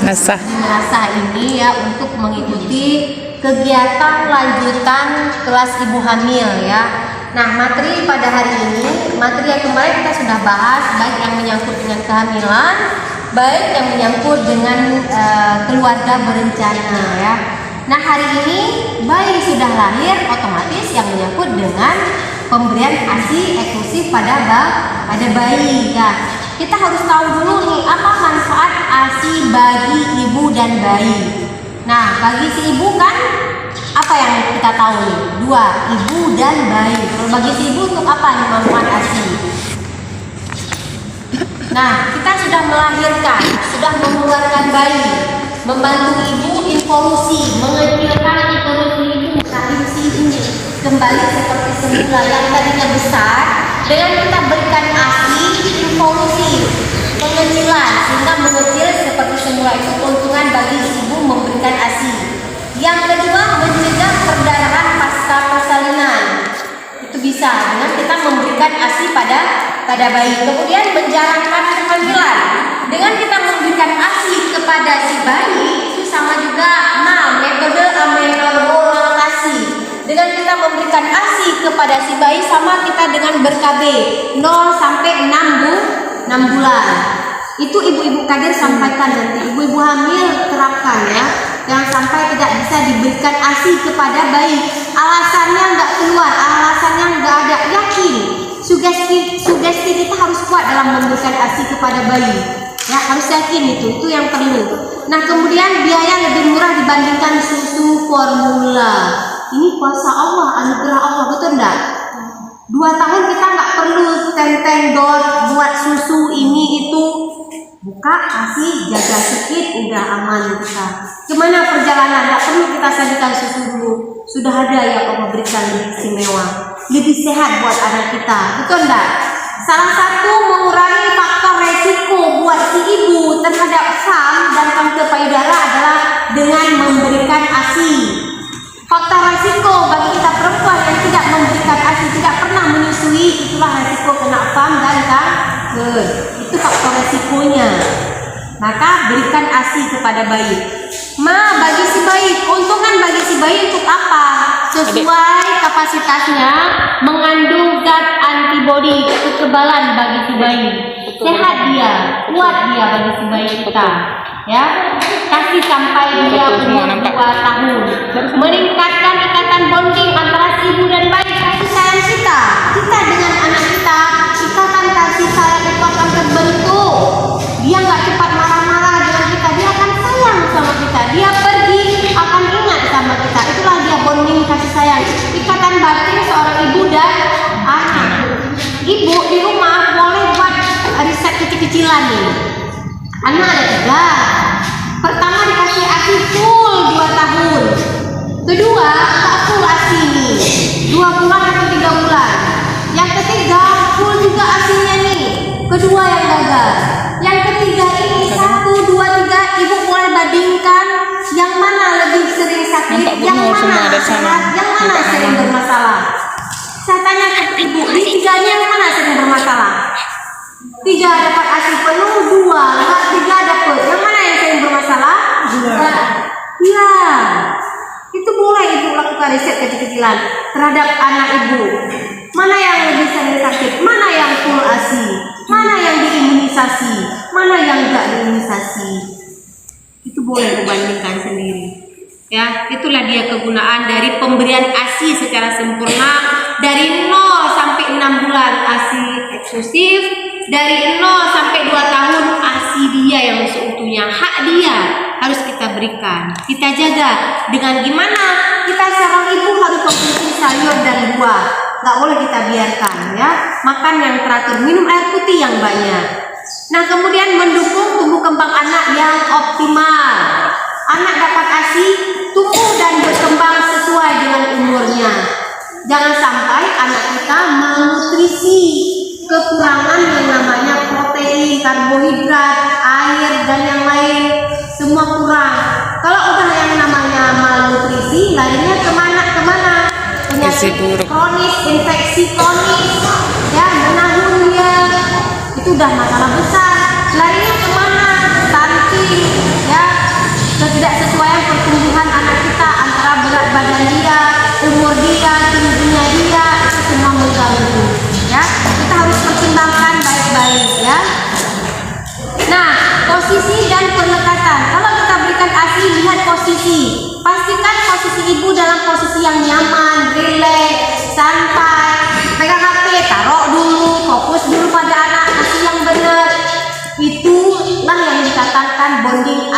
Menasah ini ya untuk mengikuti kegiatan lanjutan kelas ibu hamil ya. Nah, materi pada hari ini, materi yang kemarin kita sudah bahas, baik yang menyangkut dengan kehamilan, baik yang menyangkut dengan keluarga berencana ya. Nah, hari ini bayi sudah lahir, otomatis yang menyangkut dengan pemberian ASI eksklusif pada bayi ya. Kita harus tahu dulu nih apa manfaat ASI bagi ibu dan bayi. Nah, bagi si ibu kan apa yang kita tahu nih? Dua, ibu dan bayi. Kalau bagi si ibu untuk apa nih manfaat ASI? Nah, kita sudah melahirkan, sudah mengeluarkan bayi, membantu ibu involusi, mengecilkan involusi ibu rahim si ibu kembali seperti semula yang tadinya besar. Dengan kita berikan ASI involusi, pengecilan sehingga mengecil seperti semula. Itu keuntungan bagi ibu memberikan ASI. Yang kedua, mencegah perdarahan pasca persalinan. Itu bisa dengan kita memberikan ASI pada bayi. Kemudian menjalankan kehamilan. Dengan kita memberikan ASI kepada si bayi, itu sama juga metode amenormolasi. Dengan kita memberikan ASI kepada si bayi sama kita dengan ber-KB 0 sampai 6 bulan. Itu ibu-ibu kader sampaikan nanti, ibu-ibu hamil terapkan ya. Jangan sampai tidak bisa diberikan ASI kepada bayi. Alasannya nggak keluar, alasannya nggak ada. Yakin, sugesti kita harus kuat dalam memberikan ASI kepada bayi. Ya, harus yakin itu yang perlu. Nah, kemudian biaya lebih murah dibandingkan susu formula. Ini kuasa Allah, anugerah Allah, betul enggak? 2 tahun kita nggak perlu tenteng buat susu ini itu. Buka, kasih, jaga sedikit, udah aman kita. Gimana perjalanan? Nggak perlu kita sajikan susu dulu. Sudah ada yang Allah berikan istimewa. Lebih sehat buat anak kita, betul enggak? Salah satu mengurangi faktor resiko buat si ibu terhadap SAM dan kanker payudara adalah dengan memberikan ASI. Faktor resiko bagi kita perempuan yang tidak memberikan ASI, tidak pernah menyusui, itulah resiko kena SAM dan kanker. Itu faktor resikonya. Maka berikan ASI kepada bayi. Bagi si bayi, keuntungan bagi si bayi untuk apa? Sesuai kapasitasnya, mengandung zat antibodi, kekebalan bagi si bayi. Sehat dia, kuat dia bagi si bayi kita. Ya, kasih sampai dia umur 2 tahun. Meningkatkan ikatan bonding antara si ibu dan bayi, kasih sayang kita dengan anak kita. Ikatan kasih sayang itu akan terbentuk. Dia nggak cepat marah-marah dengan kita, dia akan sayang sama kita. Dia pergi akan ingat sama kita. Itulah dia bonding kasih sayang. Ikatan batin seorang ibu dan anak. Ibu di rumah boleh buat riset kecil-kecilan nih. Anak ada 3. Pertama dikasih ASI full 2 tahun. Kedua tak full ASI nih 2 bulan atau 3 bulan. Yang ketiga full juga ASInya nih. Kedua yang gagal. Yang ketiga ini 1, 2, 3. Ibu mulai bandingkan yang mana lebih sering sakit, yang mana sehat, yang mana sering bermasalah. Saya tanya ke ibu, di 3-nya yang mana sering bermasalah? 3 dapat ASI penuh, 2 enggak, 3 dapat. Yang mana yang sering bermasalah? 2. Iya. Itu boleh ibu lakukan riset kecil-kecilan terhadap anak ibu. Mana yang lebih sering sakit? Mana yang full ASI? Mana yang diimunisasi? Mana yang enggak diimunisasi? Itu boleh dibandingkan sendiri. Ya, itulah dia kegunaan dari pemberian ASI secara sempurna dari 0 sampai 6 bulan ASI eksklusif. Dari 0 sampai 2 tahun ASI dia yang seutuhnya, hak dia harus kita berikan, kita jaga. Dengan gimana? Kita seorang ibu harus konsumsi sayur dan buah, nggak boleh kita biarkan ya. Makan yang teratur, minum air putih yang banyak. Nah, kemudian mendukung tumbuh kembang anak yang optimal. Anak dapat ASI, tumbuh dan berkembang sesuai dengan umurnya. Jangan sampai anak kita malnutrisi, kekurangan yang namanya protein, karbohidrat, air dan yang lain semua kurang. Kalau udah yang namanya malnutrisi, larinya kemana? Penyakit kronis, infeksi kronis, ya menahun dia, itu udah masalah besar. Larinya kemana? Stunting, ya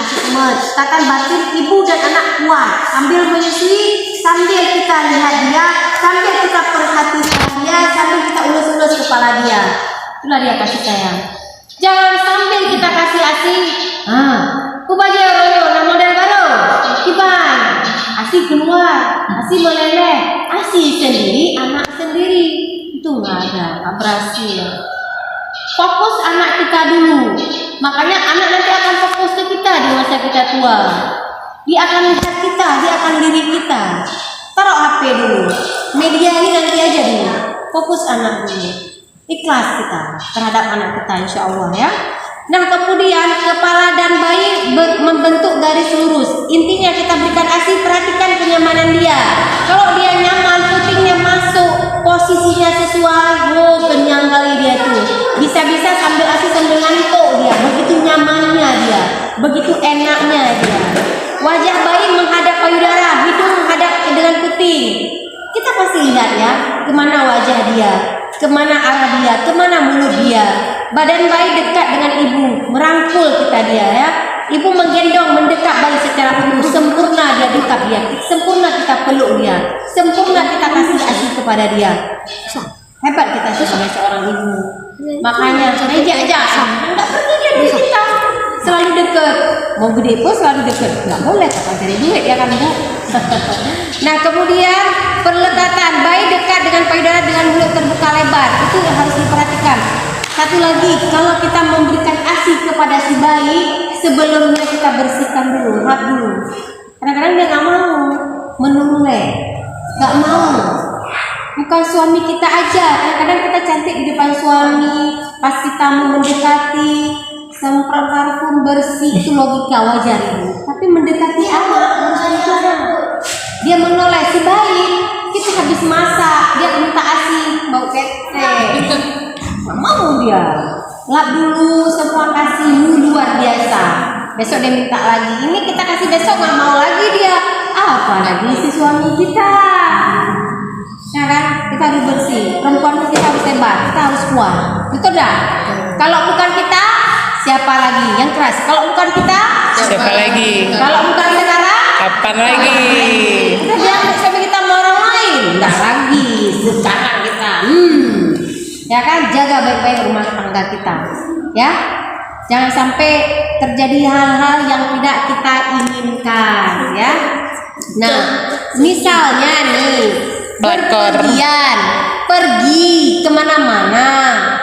Katakan batin ibu dan anak kuat sambil menyusui, sambil kita lihat dia, sambil kita perhatikan dia, sambil kita ulus-ulus kepala dia. Itulah dia kasih sayang. Jangan sambil kita kasih asih. Kubaja royo, nah model baru. Kiban, asih keluar, asih meleleh, asih sendiri, anak sendiri. Itu nggak berhasil. Fokus anak kita dulu. Makanya anak nanti akan fokus ke kita di masa kita tua. Dia akan lihat kita, dia akan lirik kita. Taruh HP dulu. Media ini nanti aja dulu. Fokus anak dulu. Ikhlas kita terhadap anak kita, insya Allah ya. Nah kemudian kepala dan bayi membentuk garis lurus. Intinya kita berikan ASI, perhatikan kenyamanan dia. Kalau dia nyaman, putingnya masuk, posisinya sesuai, kenyang kali dia tuh. Bisa-bisa sambil ASI sambil ngantuk dia. Begitu nyamannya dia, begitu enaknya dia. Wajah bayi menghadap payudara, hidung menghadap dengan puting. Kita pasti lihat ya, kemana wajah dia, kemana arah dia, kemana mulut dia. Badan bayi dekat dengan ibu, merangkul kita dia ya. Ibu menggendong, mendekat bayi secara penuh, sempurna dia dekat dia, sempurna kita peluk dia, sempurna kita kasih ASI kepada dia. Hebat kita sebagai seorang ibu. Makanya meja aja, enggak pergi dia di kita, selalu dekat. Mau gede pun selalu dekat. Enggak boleh kakak cari duit ya kan Bu. Nah kemudian perlekatan, bayi dekat dengan payudara dengan mulut terbuka lebar, itu harus diperhatikan. Satu lagi, kalau kita memberikan ASI kepada si bayi, sebelumnya kita bersihkan dulu, lap dulu. Kadang-kadang dia nggak mau menoleh, nggak mau. Bukan suami kita aja, kadang-kadang kita cantik di depan suami, pas kita mau mendekati, semprot parfum bersih, itu logika wajar itu. Tapi mendekati anak harus bicara. Dia menoleh si bayi, kita habis masak, dia minta ASI, bau ketek. Nggak mau dia, lap dulu, semua kasih luar biasa. Besok dia minta lagi, ini kita kasih besok nggak mau lagi dia. Apalagi si suami kita, ya kan? Kita harus bersih. Perempuan kita harus hebat, kita harus kuat. Betul dah? Kalau bukan kita, siapa lagi yang keras? Kalau bukan kita, siapa lagi? Kalau bukan sekarang, Kapan lagi? Kita jangan sampai kita sama orang lain. Nggak lagi, sekarang kita. Ya kan, jaga baik-baik rumah tangga kita, ya. Jangan sampai terjadi hal-hal yang tidak kita inginkan, ya. Nah, misalnya nih, berpergian, pergi kemana-mana,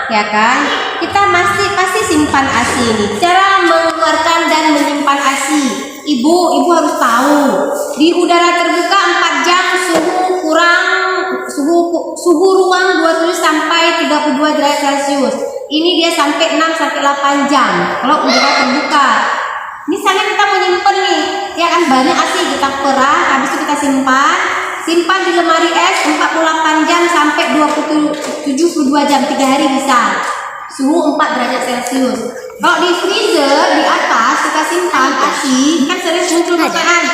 ya kan? Kita pasti simpan ASI ini. Cara mengeluarkan dan menyimpan ASI, ibu harus tahu di udara terbuka 4 jam suhu ruang 27 sampai 32 derajat Celcius. Ini dia sampai 6 sampai 8 jam kalau udara terbuka. Misalnya kita menyimpan nih, ya kan, banyak ASI, kita perah, habis itu kita simpan di lemari es 48 jam sampai 72 jam, 3 hari bisa. Suhu 4 derajat Celcius. Kalau di freezer di atas kita simpan ASI, kan sering muncul pertanyaan,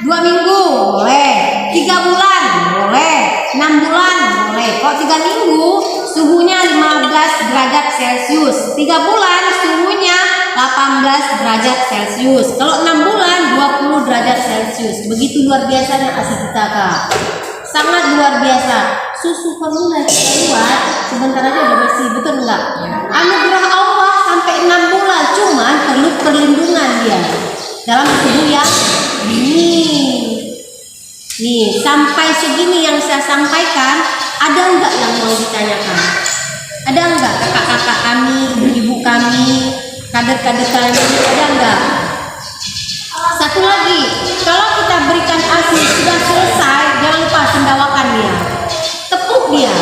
2 minggu boleh, 3 bulan boleh, 6 bulan boleh. Kalau 3 minggu suhunya 15 derajat Celcius, 3 bulan suhunya 18 derajat Celcius, kalau 6 bulan 20 derajat Celcius. Begitu luar biasanya ASI kita, Kak. Sangat luar biasa. Susu formula kita buat sebentar aja udah bersih, betul enggak? Anugerah Allah sampai 6 bulan, cuman perlu perlindungan dia dalam suhu yang dingin. Nih, sampai segini yang saya sampaikan, ada enggak yang mau ditanyakan? Ada enggak kakak-kakak kami, ibu-ibu kami, kader-kader kalian, ada enggak? Satu lagi, kalau kita berikan ASI sudah selesai, jangan lupa sendawakan dia, tepuk dia.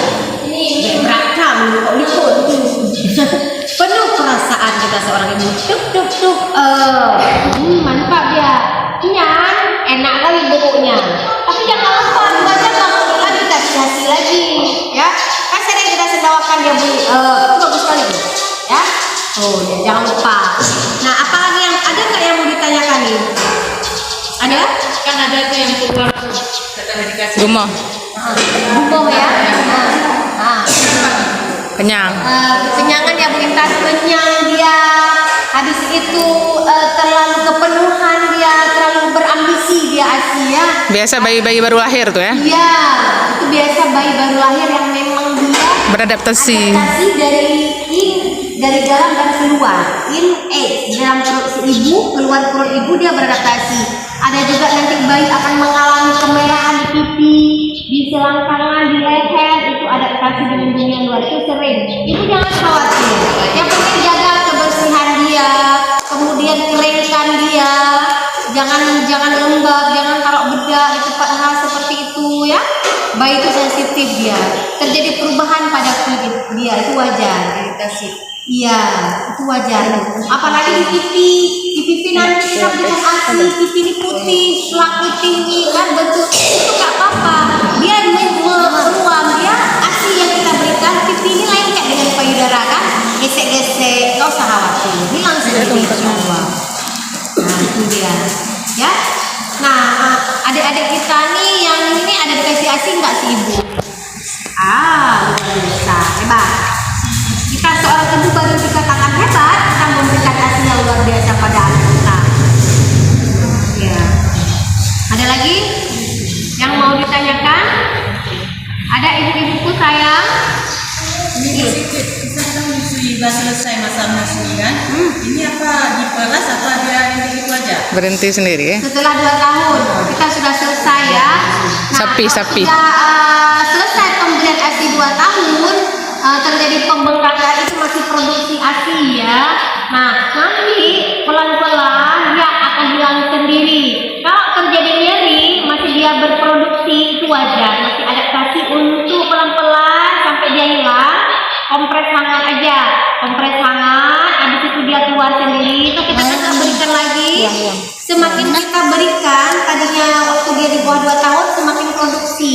Ini berakam, lipat, penuh perasaan kita seorang ibu. Tuk. Mantap dia, kenyang, enak kali boboknya. Tapi jangan lupa dibaca kamu lagi, kasih ASI lagi, ya. Kan sering kita sendawakan dia bunyi, itu bagus sekali, ya. Oh, ya, jangan lupa. Nah, apalagi yang ada nggak yang mau ditanyakan nih? Ada? Kan ada tuh yang keluar rumah. Bumbung ya. Kenyang. Kenyangan ya Bu Intan, kenyang dia. Habis itu terlalu kepenuhan. dia ASI ya. Biasa bayi-bayi baru lahir tuh ya. Iya, itu biasa bayi baru lahir yang memang dia Beradaptasi. adaptasi dari dalam dan keluar. Dalam perut si ibu, keluar perut ibu dia beradaptasi. Ada juga nanti bayi akan mengalami kemerahan di pipi, di selangkangan, di leher, itu adaptasi dengan dunia luar, itu sering. Ibu jangan khawatir. Yang penting jaga kebersihan dia, kemudian keringkan dia, jangan lembab, jangan taruh bedak di tempat hal seperti itu ya. Bayi itu sensitif dia, terjadi perubahan pada kulit dia, itu wajar. Iya, itu wajar. Apalagi di pipi nanti kita berikan ASI, pipi ini putih, selak putih ini kan bentuk itu nggak apa-apa. Dia meruam, dia ASI yang kita berikan, pipi ini lengket dengan payudara kan, gesek-gesek, nggak usah khawatir, hilang sendiri insya-Allah. Nah itu dia, ya. Nah adik-adik kita nih yang ini ada dikasih ASI nggak sih ibu? Luar biasa, hebat. Kita seorang ibu baru dikatakan hebat, kita memberikan ASI yang luar biasa pada anak kita. Ya. Ada lagi yang mau ditanyakan? Ada ibu-ibuku sayang? Kita sudah menyusui, sudah selesai masa menyusui kan? Ini apa diperas atau dia ini itu aja? Berhenti sendiri ya. Setelah 2 tahun kita sudah selesai ya. Sapi. Sudah selesai pemberian ASI 2 tahun, terjadi pembengkakan itu masih produksi ASI ya. Nah nanti pelan-pelan dia akan hilang sendiri. Kalau terjadi nyeri masih dia berproduksi itu wajar, masih adaptasi untuk pelan-pelan sampai dia hilang. Kompres hangat aja, kompres hangat, habis itu dia keluar sendiri, itu kita nggak berikan lagi. Semakin kita berikan, tadinya waktu dia di bawah 2 tahun semakin produksi.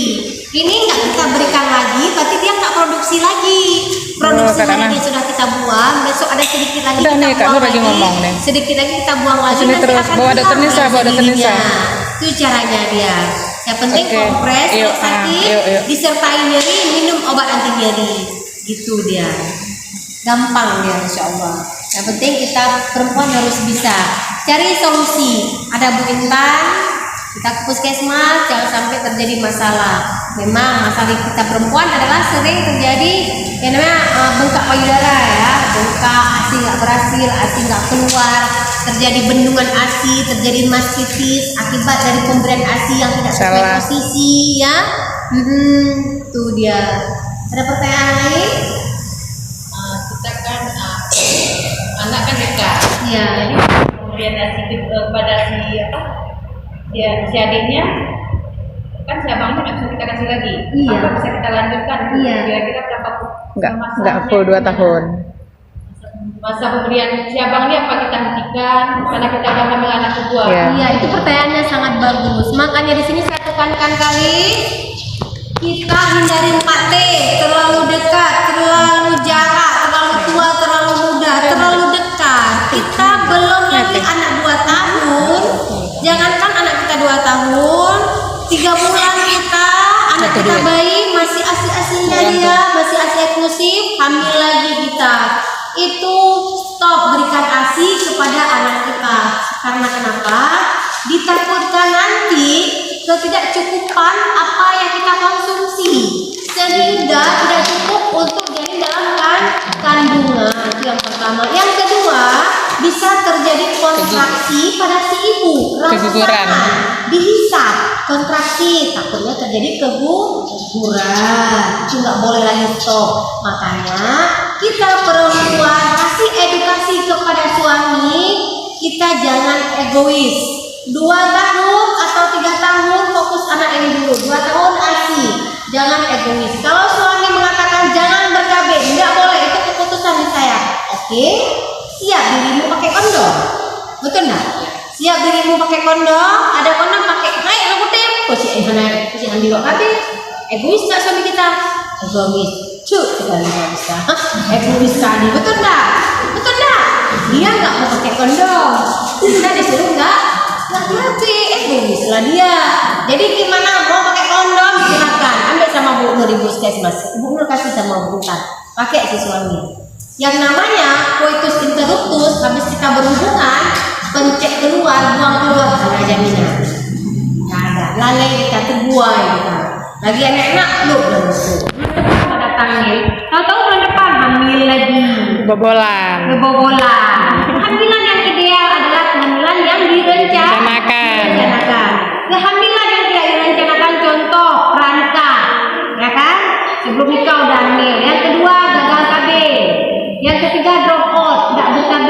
Ini nggak kita berikan lagi, berarti dia nggak produksi lagi. Produksinya ini sudah kita buang, besok ada sedikit lagi udah kita nih, Kak buang Nur lagi lagi. ngomong nih. Sedikit lagi kita buang lagi. Sini nanti terus, akan bawa hilang dokter Nisa, dengan bawa dokter Nisa. sendirinya. Itu caranya dia. Yang penting Oke. kompres, Yuk, kalau sakit, yuk. disertai nyeri, minum obat anti nyeri. Gitu dia. Gampang dia insya Allah. Yang penting kita perempuan harus bisa cari solusi. Ada Bu Intan, kita ke puskesmas, jangan sampai terjadi masalah. Memang masalah kita perempuan adalah sering terjadi yang namanya bengkak payudara ya, bengkak, ASI nggak berhasil, ASI nggak keluar, terjadi bendungan ASI, terjadi mastitis akibat dari pemberian ASI yang tidak sesuai Salah. posisi ya. Tuh dia. Ada pertanyaan lain? Kita kan anak kan dekat. Iya. Jadi kemudian pada si adiknya kan si abangnya nggak bisa kita kasih lagi. Iya. Apa bisa kita lanjutkan? Iya. Kira-kira berapa? Nggak full 2 tahun. Masa pemberian si abangnya apa kita hentikan karena kita akan hamil anak kedua? Iya. Iya, itu pertanyaannya sangat bagus. Makanya di sini saya tekankan kali kita hindari 4T, terlalu dekat, terlalu jarak, terlalu tua, terlalu muda, terlalu dekat. Kita belum lagi anak 2 tahun. Jangankan anak kita 2 tahun, 3 bulan kita, anak kita bayi masih asli-aslinya dia, masih asli eksklusif, hamil lagi kita. Itu stop berikan ASI kepada anak kita. Karena kenapa? Ditakutkan nanti ketidakcukupan apa yang kita konsumsi sehingga tidak cukup untuk janin dalam kandungan. Itu yang pertama. Yang kedua, bisa terjadi kontraksi pada si ibu, Keguguran. dihisap kontraksi, takutnya terjadi keguguran. Itu nggak boleh lagi stop. Makanya kita perempuan kasih edukasi kepada suami, kita jangan egois. 2 tahun atau 3 tahun fokus anak ini dulu, 2 tahun ASI, jangan egois. Kalau suami mengatakan jangan ber-KB, nggak boleh, itu keputusan saya. Oke, siap dirimu pakai kondom, betul nggak? Siap dirimu pakai kondom, ada kondom pakai, naik lo kutip, posisi Andi lo KB. Egois nggak suami kita? Egois, sekali nggak bisa. Egois sekali, betul nggak? Betul nggak? Dia nggak mau pakai kondom, kita disuruh nggak lebih egois lah dia. Jadi gimana, mau pakai kondom silakan, ambil sama Bu Nur di puskesmas. Bu Nur kasih sama Bu Intan, pakai si suami. Yang namanya coitus interruptus, habis kita berhubungan, pencet keluar, buang keluar, ada jaminan. lalai kita terbuai kita. Lagi enak-enak lu dan itu. Pada tanggal, tahu-tahu bulan depan hamil lagi. Bobolan. Kebobolan. Kehamilan yang ideal adalah kehamilan yang Rencanakan. Kehamilan yang tidak direncanakan contoh pranikah, ya kan? Sebelum nikah udah hamil. Yang kedua gagal KB. Yang ketiga drop out, tidak ber-KB.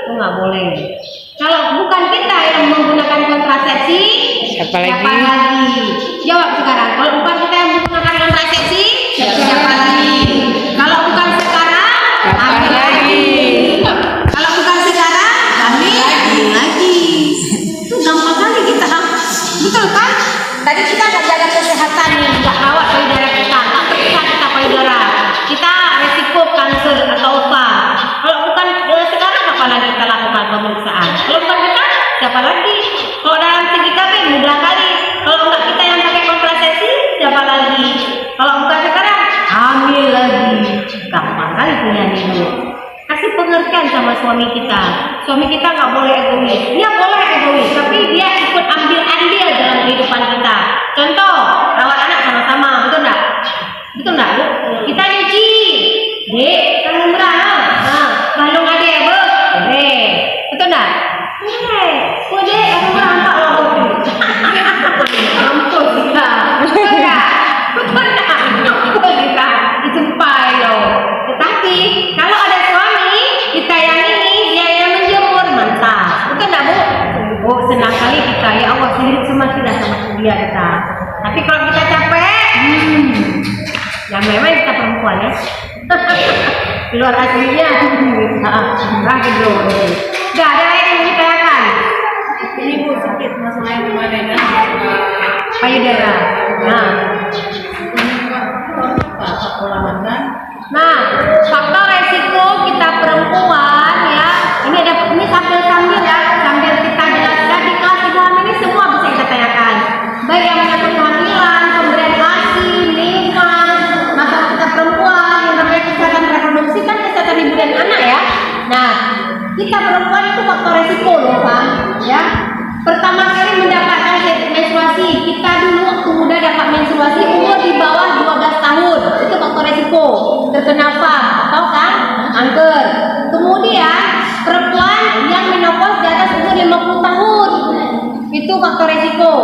Itu nggak boleh. Kalau bukan kita yang menggunakan kontrasepsi, Siapa lagi? Jawab sekarang. Kalau bukan kita yang menggunakan kontrasepsi, siapa lagi? Kalau bukan sekarang, Kapan lagi? Kalau bukan sekarang, lagi. Itu gampang kali kita. Betul kan? Tadi kita nggak jaga kesehatan nih, nggak rawat payudara kita, nggak periksa kita payudara. Kita resiko kanker atau apa? Kalau bukan sekarang, apa lagi kita lakukan pemeriksaan? Kalau bukan kita, siapa lagi? Kalau dalam segi KB mudah kali. Kalau enggak kita yang pakai kontrasepsi, siapa lagi? Kalau bukan sekarang, hamil lagi. Gampang kali punya dulu. Kasih pengertian sama suami kita. Suami kita nggak boleh egois. Dia boleh egois, tapi dia ikut ambil andil dalam kehidupan kita. Contoh, rawat anak sama-sama, betul nggak? Betul nggak, Bu? Kita nyuci. Dek, kamu merah. Nah, balung adek, Bu. Boleh. Betul nggak? Boleh. Oh, Dek, kamu merah tak lalu. Ampun kita. Betul nggak? Betul nggak? Ampun kita. Dijumpai loh. Tetapi kalau ada suami kita yang ini dia yang menjemur, mantap. Betul nggak, Bu? Oh, senang kali kita, ya Allah, sirik semakin sama dia kita. Tapi kalau kita capek, ya memang kita perempuan ya. Keluar aslinya, gitu. Gak ada yang ditanyakan. Ini Bu sedikit masalah yang kemarin kan Payudara. Nah, Nah, faktor resiko kita perempuan ya, ini sambil ya, sambil kita jelaskan di kelas 3 ini semua bisa kita tanyakan. Baik yang menyangkut kehamilan, pemberian ASI, lingkungan, masalah kita perempuan, yang namanya kesehatan reproduksi kan kesehatan ibu dan anak ya. Nah, kita perempuan itu faktor resiko loh, Pak, ya. Pertama kali mendapatkan menstruasi, kita dulu waktu muda dapat menstruasi umur di bawah 12 tahun, itu faktor resiko terkena FAM atau kan kanker. Kemudian perempuan yang menopause di atas umur 50 tahun, itu faktor resiko.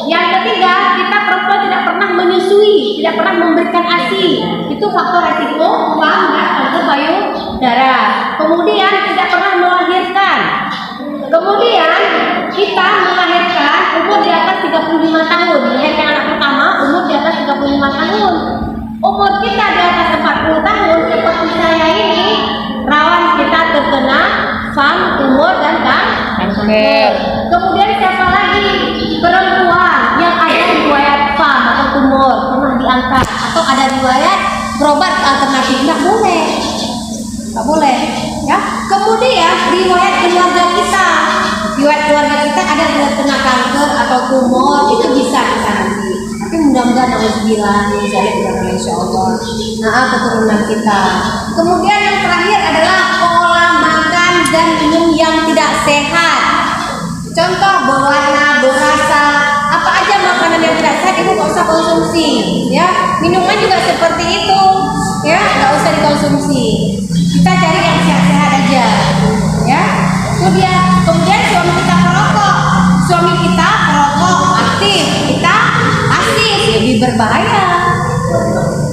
Yang ketiga, kita perempuan tidak pernah menyusui, tidak pernah memberikan ASI, itu faktor resiko FAM dan kanker payudara. Kemudian tidak pernah melahirkan. Kemudian kita melahirkan umur di atas 35 tahun, melahirkan anak pertama umur di atas 35 tahun. Umur kita di atas 40 tahun seperti saya ini rawan kita terkena FAM, tumor dan kanker. Kemudian siapa lagi? Perempuan yang ada riwayat FAM atau tumor pernah diangkat atau ada riwayat berobat alternatif, nggak boleh. Nggak boleh, ya. Kemudian riwayat keluarga kita ada riwayat kena kanker atau tumor, itu bisa kita nanti. Tapi mudah-mudahan alhamdulillah insya Allah. Nah, keturunan kita. Kemudian yang terakhir adalah pola makan dan minum yang tidak sehat. Contoh berwarna, berasa, apa aja makanan yang tidak sehat ibu nggak usah konsumsi, ya. Minuman juga seperti itu, ya, nggak usah dikonsumsi. Kita cari yang sehat-sehat aja, ya. Kemudian suami kita perokok, aktif, kita pasif, lebih berbahaya.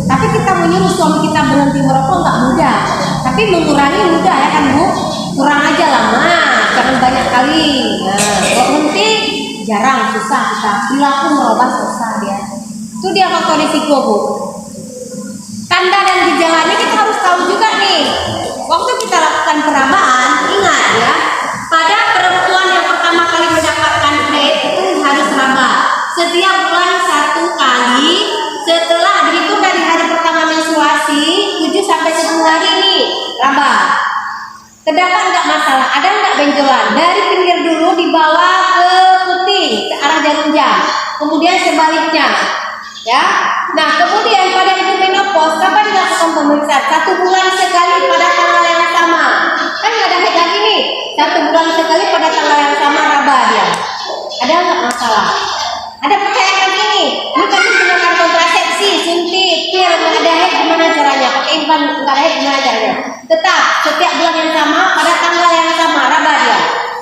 Tapi kita menyuruh suami kita berhenti merokok nggak mudah, tapi mengurangi mudah ya kan, Bu? Kurang aja lama, jangan banyak kali. Nah, kalau berhenti jarang, susah kita. Perilaku merubah susah dia. Itu dia faktor risiko, Bu. Tanda dan gejalanya kita harus tahu juga nih. Waktu kita lakukan perabaan, ingat ya, pada perempuan yang pertama kali mendapatkan haid itu harus raba. Setiap bulan 1 kali, setelah dihitung dari hari pertama menstruasi, 7 sampai 10 hari ini raba. Terdapat nggak masalah, ada nggak benjolan? Dari pinggir dulu dibawa ke putih, ke arah jarum jam. Kemudian sebaliknya, ya. Nah, kemudian pada ibu menopause, kapan dilakukan pemeriksaan? 1 bulan sekali pada tanggal yang sama. Kan nggak ada haid lagi nih. 1 bulan sekali pada tanggal yang sama raba dia. Ada nggak masalah? Ada pertanyaan lagi nih, ini kami gunakan kontrasepsi, suntik, pil, nggak ada haid gimana caranya? Pakai implan nggak ada haid gimana caranya? Tetap setiap bulan yang sama pada tanggal yang sama raba dia.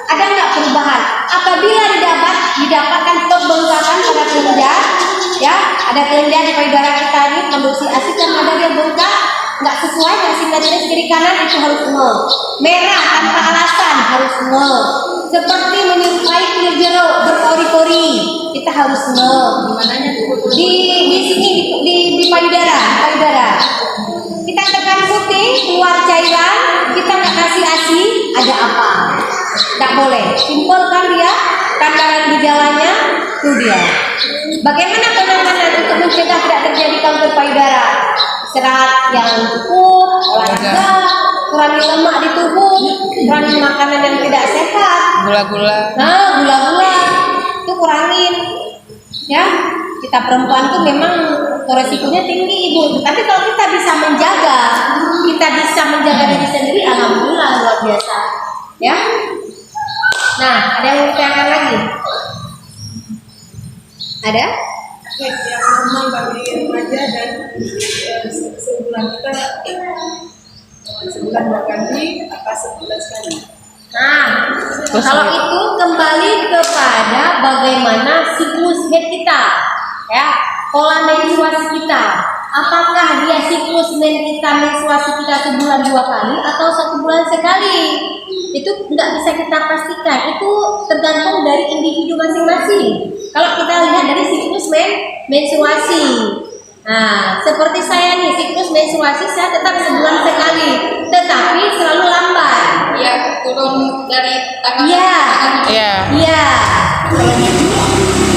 Ada nggak perubahan? Apabila didapatkan pembengkakan pada kelenjar, ya ada kelenjar di payudara kita ini produksi asam yang ada yang bengkak, nggak sesuai dengan simetris kiri kanan itu harus merah tanpa alasan harus seperti menyerupai kulit jeruk berpori-pori kita harus di sini di payudara kita tekan putih keluar cairan kita nggak kasih ASI ada apa nggak boleh simpel kan dia takaran gejalanya itu dia. Bagaimana penanganan untuk mencegah tidak terjadi kanker payudara? Istirahat yang cukup, olahraga, kurangi lemak di tubuh, kurangi makanan yang tidak sehat, Gula-gula. gula-gula itu kurangin, ya. Kita perempuan tuh memang resikonya tinggi ibu, tapi kalau kita bisa menjaga diri sendiri, alhamdulillah luar biasa, ya. Nah, ada yang mau ditanyakan lagi? Ada? Yang normal bagi remaja dan sebulan kita sebulan 2 kali apa sebulan sekali. Nah, kalau itu kembali kepada bagaimana siklus head kita, ya, pola menstruasi kita. Apakah dia siklus menstruasi kita sebulan 2 kali atau 1 bulan sekali? Itu nggak bisa kita pastikan. Itu tergantung dari individu masing-masing. Kalau kita lihat dari siklus menstruasi, nah seperti saya nih siklus menstruasi saya tetap sebulan sekali, tetapi selalu lambat. Ya turun dari tanggal. Iya. Iya. Iya.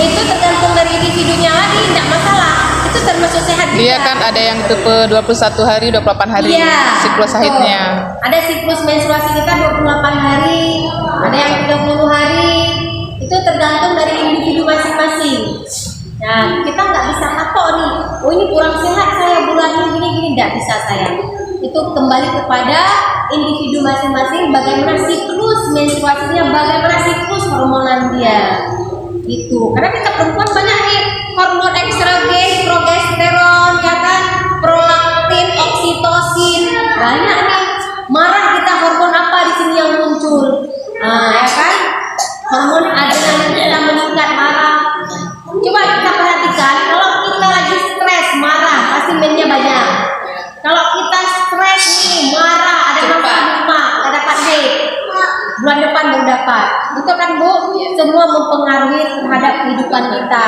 Itu tergantung dari individunya lagi, tidak masalah. Itu termasuk sehat juga. Dia kan ada yang tipe 21 hari, 28 hari Iya, siklus betul. haidnya. Ada siklus menstruasi kita 28 hari, ada yang 30 hari. Itu tergantung dari individu masing-masing. Nah, kita nggak bisa patok nih. Oh ini kurang sehat saya bulan ini gini, nggak bisa saya. Itu kembali kepada individu masing-masing. Bagaimana siklus menstruasinya, bagaimana siklus hormonan dia. Itu. Karena kita perempuan banyak nih hormon estrogen, progesteron, ya kan, prolaktin, oksitosin, banyak nih. Marah kita hormon apa di sini yang muncul? Nah, ya kan? Hormon adrenalin kita meningkat marah. Coba kita perhatikan, kalau kita lagi stres, marah, pasti mennya banyak. Kalau kita stres nih, marah, ada masalah rumah, nggak dapat haid, bulan depan baru dapat. Betul kan Bu? Semua mempengaruhi terhadap kehidupan kita.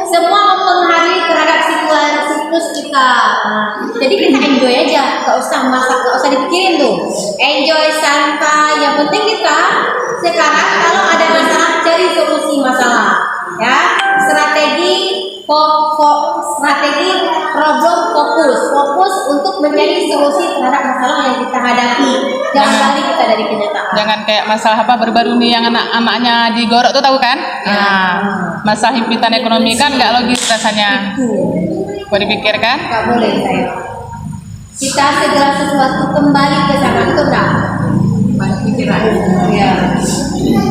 Semua mempengaruhi terhadap siklus kita. Jadi kita enjoy aja, nggak usah masak, nggak usah dipikirin tuh. Enjoy, santai. Yang penting kita sekarang kalau ada masalah cari solusi masalah, ya. Strategi problem fokus untuk mencari solusi terhadap masalah yang kita hadapi. Jangan lari kita dari kenyataan. Jangan kayak masalah apa baru-baru nih yang anak-anaknya digorok tuh tahu kan? Nah, masalah himpitan ekonomi kan nggak logis rasanya. Boleh dipikirkan? Nggak boleh saya. Kita segera sesuatu kembali ke sana itu enggak? Pikiran. Ya.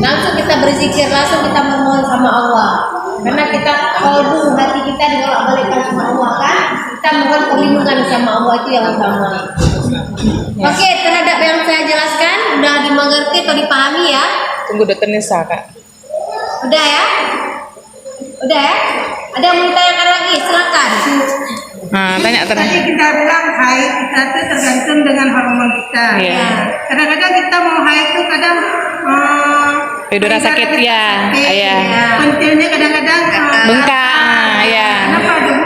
Langsung kita berzikir, langsung kita memohon sama Allah. Karena kita kalbu hati kita dibolak-balikkan sama Allah kan? Kita mohon perlindungan sama Allah itu yang utama. Oke, terhadap yang saya jelaskan udah dimengerti atau dipahami ya? Tunggu Dokter Nisa Kak. Udah ya? Udah ya? Ada yang mau ditanyakan lagi? Silakan. Nah, tanya Tadi kita bilang haid kita itu tergantung dengan hormon kita. Iya. Kadang-kadang kita mau haid itu kadang Payudara sakit ya, iya. Pentilnya kadang-kadang Bengkak, ya. Kenapa tuh?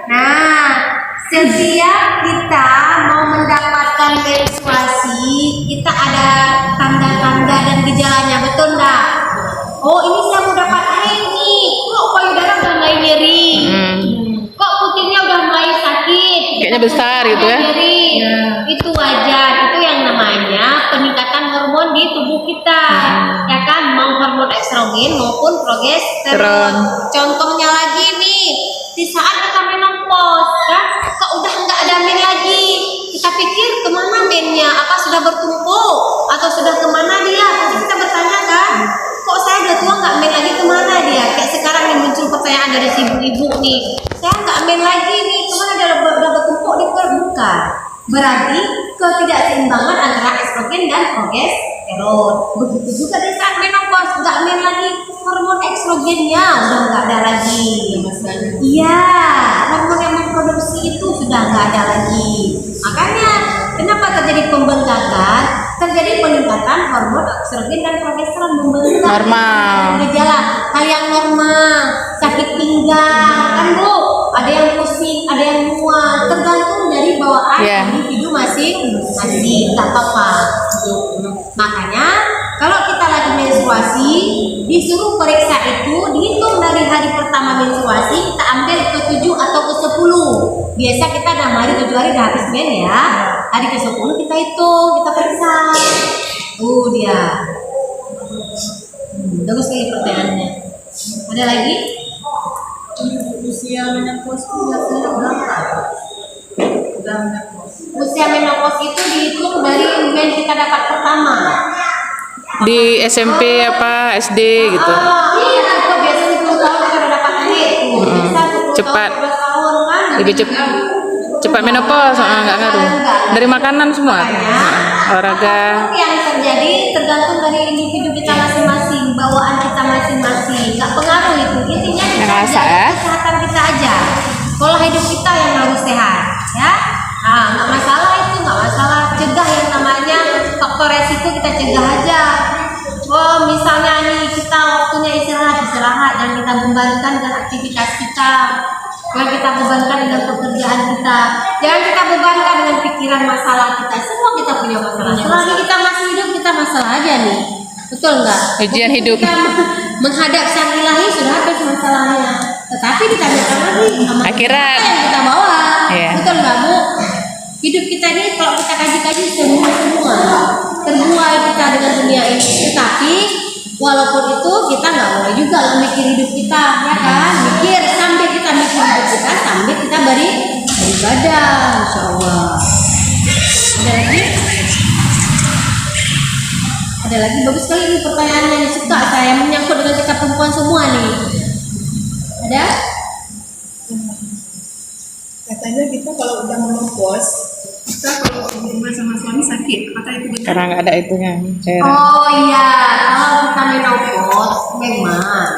Nah, setiap kita mau mendapatkan menstruasi, kita ada tanda-tanda dan gejalanya, betul enggak? Oh, ini saya mau dapat haid nih. Kok payudara udah mulai nyeri? Kok putihnya udah mulai sakit? Kayaknya besar gitu ya. Nyeri. Itu wajar. Itu yang namanya peningkatan hormon di tubuh kita. Ya kan, mau hormon estrogen maupun progesteron. Contohnya lagi nih, di saat kita menopause, kan, kok udah nggak ada men lagi. Kita pikir kemana mennya? Apa sudah bertumpuk atau sudah kemana dia? Pasti kita bertanya kan, kok saya udah tua nggak men lagi, kemana dia? Kayak sekarang yang muncul pertanyaan pertanyaan dari si ibu-ibu nih. Saya nggak amin lagi nih, kemana udah bertumpuk di bukan? Berarti ketidakseimbangan antara estrogen dan progesteron. Begitu juga di saat menopause, nggak amin lagi hormon estrogennya udah nggak ada lagi. Iya, hormon yang memproduksi itu sudah nggak ada lagi. Makanya kenapa terjadi pembengkakan? Terjadi peningkatan hormon estrogen dan progesteron membengkak. Normal. Gejala hal yang normal, sakit pinggang, kan Bu? Ada yang pusing, ada yang mual, tergantung dari bawaan Yeah. individu masing-masing, nggak apa-apa. Makanya kalau kita lagi menstruasi, disuruh periksa itu dihitung dari hari pertama menstruasi, kita ambil ke-7 atau ke-10. Biasa kita dalam hari 7 hari udah habis men ya. Hari ke-10 kita hitung, kita periksa. Dia. Bagus sekali pertanyaannya. Ada lagi? Usia menopause itu biasanya berapa? Udah menopause. Usia menopause itu dihitung dari men kita dapat pertama. Di SMP apa SD gitu. Iya, kok biasanya 10 tahun kita udah dapat anak. Bisa 10 Cepat. tahun, 12 tahun kan. Lebih cepat menopause, nggak ngaruh. Dari makanan semua. Olahraga. Apapun yang terjadi tergantung dari individu kita masing-masing, bawaan kita masing-masing. Nggak pengaruh itu. Intinya kita Ngerasa, jaga ya? kesehatan kita aja. Pola hidup kita yang harus sehat, ya. Nggak masalah itu, nggak masalah. Cegah yang namanya faktor resiko kita cegah aja. Misalnya nih kita waktunya istirahat, dan kita bebankan dengan aktivitas kita. Jangan kita bebankan dengan pekerjaan kita. Jangan kita bebankan dengan pikiran masalah kita. Semua kita punya masalah. Selagi kita masih hidup, kita masalah aja nih. Betul nggak? Ujian hidup. Kita menghadap sang ilahi sudah habis masalahnya. Tetapi ditanyakan lagi sama Akhirat. apa yang kita bawa. Iya. Betul nggak Bu? Hidup kita ini kalau kita kaji-kaji semua terbuai kita dengan dunia ini. Tetapi walaupun itu kita nggak boleh juga mikir hidup kita, ya kan? Mikir sambil kita mikir hidup kita, sambil kita beribadah, insya Allah. Ada lagi? Ada lagi, bagus sekali ini pertanyaannya, yang suka saya menyangkut dengan kita perempuan semua nih. Ada? Katanya kita kalau udah menopause, kita kalau hubungan sama suami sakit. Apakah itu betul? Karena nggak ada itunya. Cairan. Oh iya, kalau kita menopause memang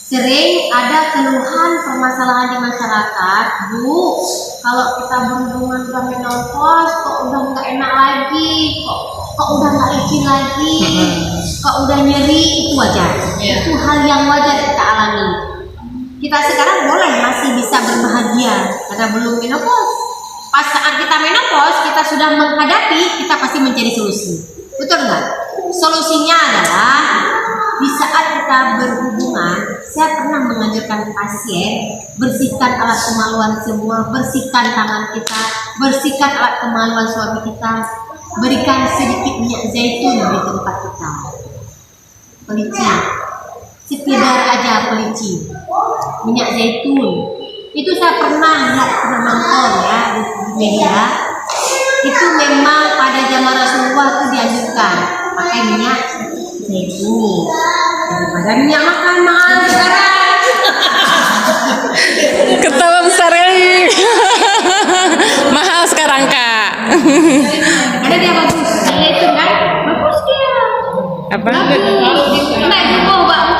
sering ada keluhan permasalahan di masyarakat, Bu. Kalau kita berhubungan dengan menopause, kok udah nggak enak lagi, kok udah nggak izin lagi, kok udah nyeri, itu wajar. Itu hal yang wajar kita alami. Kita sekarang boleh masih bisa berbahagia karena belum menopause. Pas saat kita menopause, kita sudah menghadapi, kita pasti mencari solusi. Betul nggak? Solusinya adalah di saat kita berhubungan, saya pernah mengajarkan pasien bersihkan alat kemaluan semua, bersihkan tangan kita, bersihkan alat kemaluan suami kita, berikan sedikit minyak zaitun di tempat kita. Pelicin, sekedar aja pelicin, minyak zaitun. Itu saya pernah nonton ya di media. Itu memang pada zaman Rasulullah itu dianjurkan pakai minyak zaitun daripada minyak makan mahal sekarang. Ketawa besar kali. Mahal sekarang Kak. Ada dia bagus, zaitun kan bagus dia. Apa? Nah itu bawa